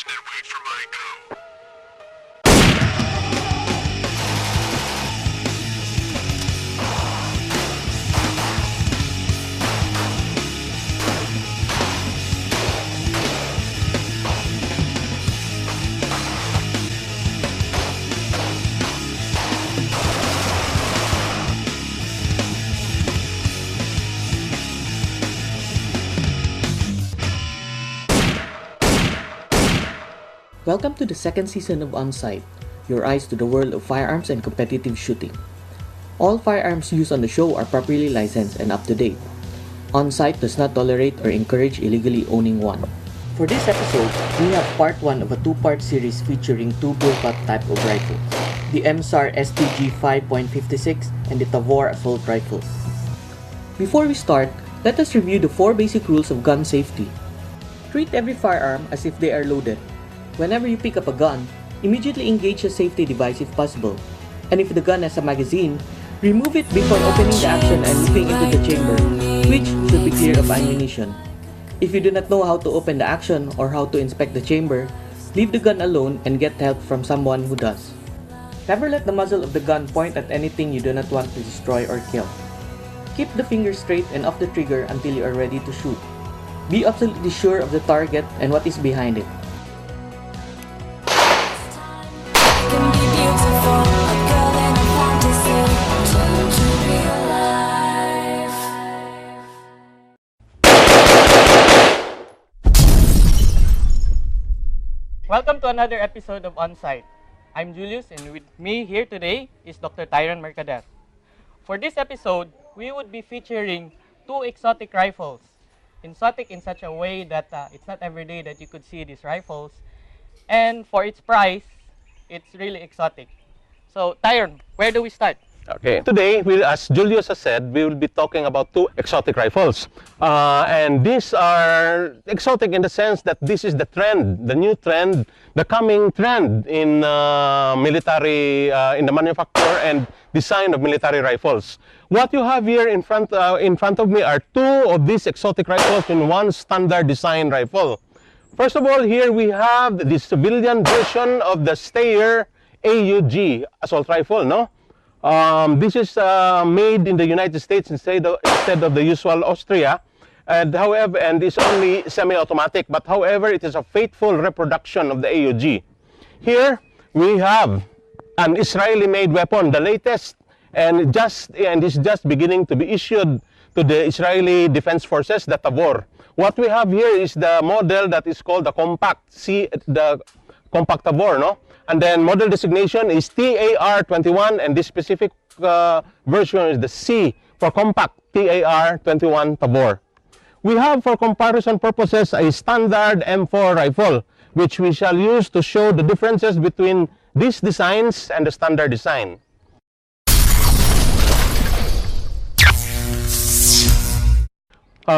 Attention and wait for my go. Welcome to the second season of Onsight, your eyes to the world of firearms and competitive shooting. All firearms used on the show are properly licensed and up to date. Onsight does not tolerate or encourage illegally owning one. For this episode, we have part 1 of a two-part series featuring two bullpup type of rifles, the MSAR STG 5.56 and the Tavor assault rifles. Before we start, let us review the 4 basic rules of gun safety. Treat every firearm as if they are loaded. Whenever you pick up a gun, immediately engage a safety device if possible. And if the gun has a magazine, remove it before opening the action and looking into the chamber, which should be clear of ammunition. If you do not know how to open the action or how to inspect the chamber, leave the gun alone and get help from someone who does. Never let the muzzle of the gun point at anything you do not want to destroy or kill. Keep the finger straight and off the trigger until you are ready to shoot. Be absolutely sure of the target and what is behind it. Welcome to another episode of Onsight. I'm Julius, and with me here today is Dr. Tyron Mercader. For this episode, we would be featuring two exotic rifles. Exotic in such a way that it's not every day that you could see these rifles. And for its price, it's really exotic. So, Tyron, where do we start? Okay. Today, as Julius has said, we will be talking about two exotic rifles. And these are exotic in the sense that this is the trend, the new trend, the coming trend in military, in the manufacture and design of military rifles. What you have here in front of me are two of these exotic rifles in one standard design rifle. First of all, here we have the civilian version of the Steyr AUG assault rifle, no? This is made in the United States instead of the usual Austria, and it's only semi-automatic. But however, it is a faithful reproduction of the AUG. Here we have an Israeli-made weapon, the latest, and is just beginning to be issued to the Israeli Defense Forces, the Tavor. What we have here is the model that is called the compact, the compact Tavor, no? And then model designation is TAR-21, and this specific version is the C for compact, TAR-21 Tavor. We have, for comparison purposes, a standard M4 rifle, which we shall use to show the differences between these designs and the standard design.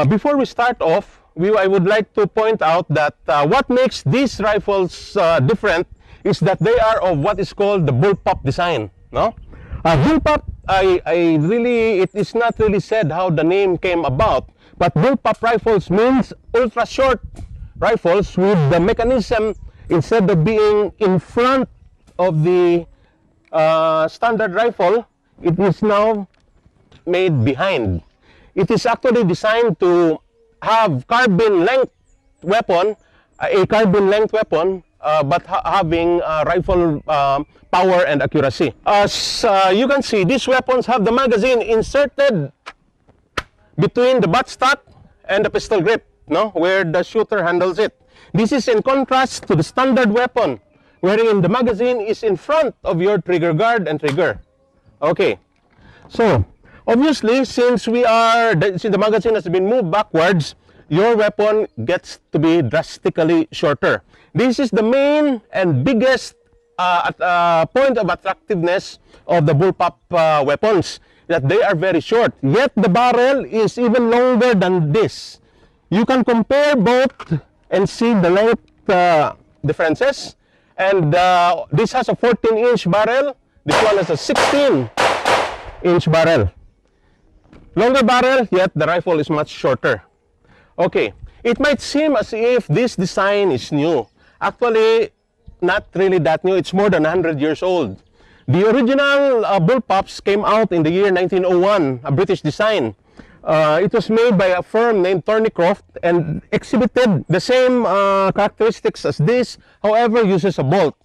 Before we start off, I would like to point out that what makes these rifles different is that they are of what is called the bullpup design, no? Bullpup, it is not really said how the name came about, but bullpup rifles means ultra short rifles with the mechanism, instead of being in front of the standard rifle, it is now made behind. It is actually designed to have carbine length weapon, but having rifle power and accuracy. As you can see, these weapons have the magazine inserted between the buttstock and the pistol grip, no, where the shooter handles it. This is in contrast to the standard weapon, wherein the magazine is in front of your trigger guard and trigger. Okay, so obviously, since the magazine has been moved backwards, your weapon gets to be drastically shorter. This is the main and biggest point of attractiveness of the bullpup weapons, that they are very short, yet the barrel is even longer than this. You can compare both and see the length differences. And this has a 14-inch barrel, this one has a 16-inch barrel. Longer barrel, yet the rifle is much shorter. Okay, it might seem as if this design is new. actually not really that new. It's more than 100 years old. The original bullpups came out in the year 1901, a British design. It was made by a firm named Thornycroft and exhibited the same characteristics as this, however, uses a bolt.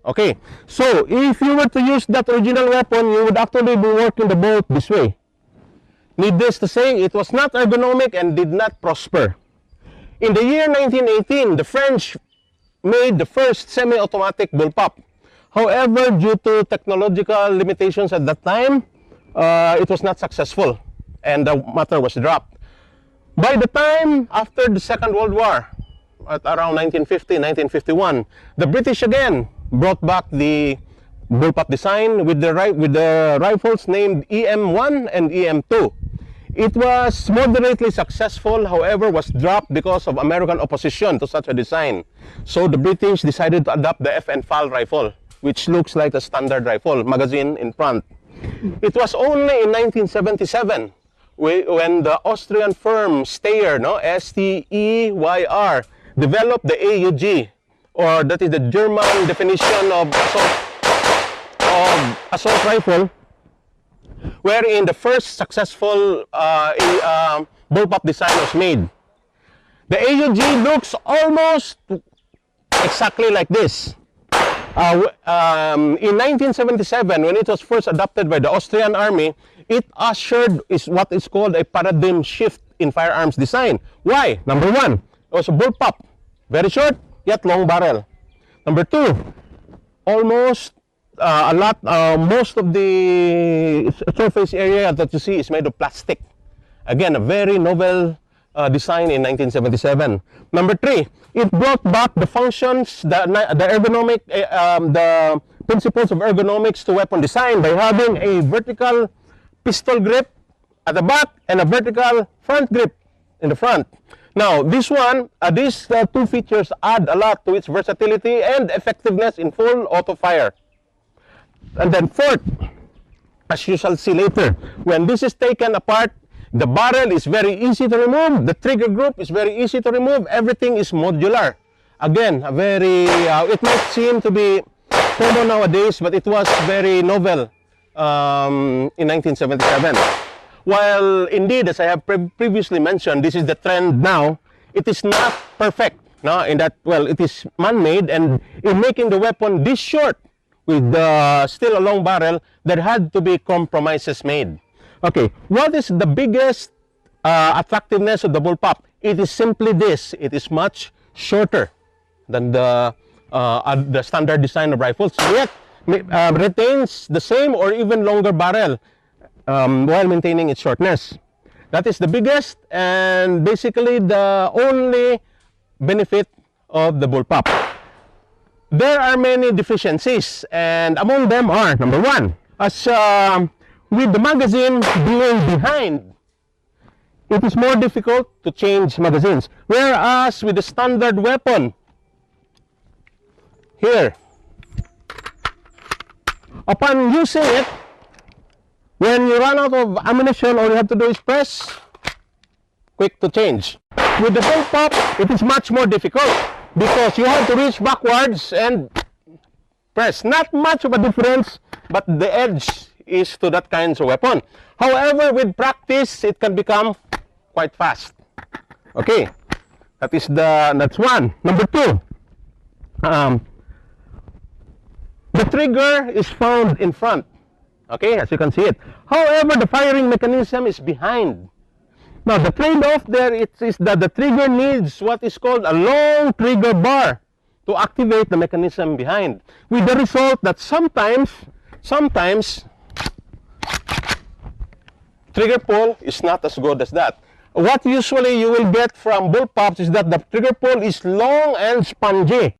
Okay, so if you were to use that original weapon, you would actually be working the bolt this way. Needless to say, it was not ergonomic and did not prosper. In the year 1918, the French made the first semi-automatic bullpup. However, due to technological limitations at that time, it was not successful and the matter was dropped. By the time after the Second World War, at around 1950, 1951, the British again brought back the bullpup design with the rifles named EM1 and EM2. It was moderately successful, however, was dropped because of American opposition to such a design. So the British decided to adopt the FN-FAL rifle, which looks like a standard rifle, magazine in front. It was only in 1977 when the Austrian firm Steyr, S-T-E-Y-R, developed the AUG, or that is the German definition of assault rifle, wherein the first successful bullpup design was made. The AUG looks almost exactly like this. In 1977, when it was first adopted by the Austrian army, it ushered what is called a paradigm shift in firearms design. Why? Number one, it was a bullpup, very short yet long barrel. Number two, most of the surface area that you see is made of plastic. Again, a very novel design in 1977. Number three, it brought back the functions, the principles of ergonomics to weapon design by having a vertical pistol grip at the back and a vertical front grip in the front. Now, these two features add a lot to its versatility and effectiveness in full auto fire. And then fourth, as you shall see later, when this is taken apart, the barrel is very easy to remove, the trigger group is very easy to remove, everything is modular. Again, it might seem to be common nowadays, but it was very novel in 1977. While indeed, as I have previously mentioned, this is the trend now, it is not perfect, in that, well, it is man-made, and in making the weapon this short, with still a long barrel, there had to be compromises made. Okay, what is the biggest attractiveness of the bullpup? It is simply this: it is much shorter than the standard design of rifles, yet retains the same or even longer barrel while maintaining its shortness. That is the biggest and basically the only benefit of the bullpup. There are many deficiencies, and among them are, number one, as with the magazine being behind, it is more difficult to change magazines. Whereas with the standard weapon, here, upon using it, when you run out of ammunition, all you have to do is press, quick to change. With the bullpup, it is much more difficult because you have to reach backwards and press. Not much of a difference, but the edge is to that kind of weapon. However, with practice, it can become quite fast. Okay, that's one. Number two, the trigger is found in front. Okay, as you can see it. However, the firing mechanism is behind. Now, the trade-off there is that the trigger needs what is called a long trigger bar to activate the mechanism behind, with the result that sometimes trigger pull is not as good as that. What usually you will get from bullpups is that the trigger pull is long and spongy.